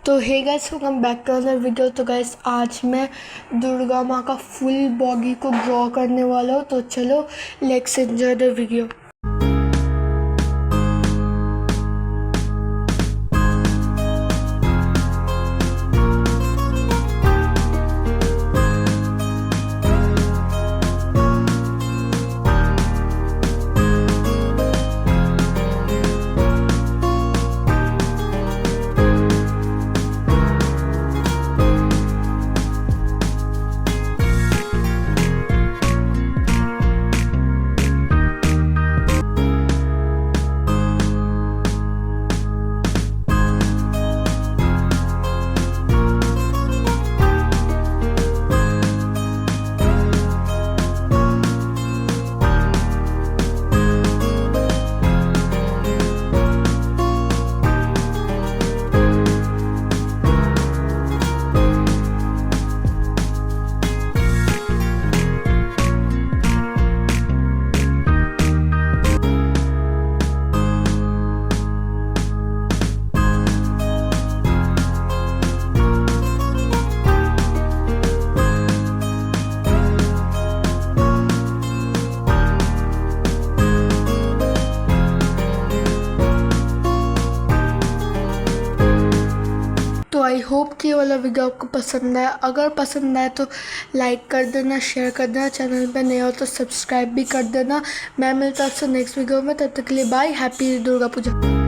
तो hey guys, welcome back to other video. तो guys आज मैं दुर्गा माँ का फुल बॉडी को ड्रॉ करने वाला हूँ। तो चलो लेट्स एंजॉय द वीडियो। तो आई होप कि ये वाला वीडियो आपको पसंद आया। अगर पसंद आए तो लाइक कर देना, शेयर कर देना, चैनल पे नए हो तो सब्सक्राइब भी कर देना। मैं मिलता हूँ आपसे नेक्स्ट वीडियो में, तब तक के लिए बाय। हैप्पी दुर्गा पूजा।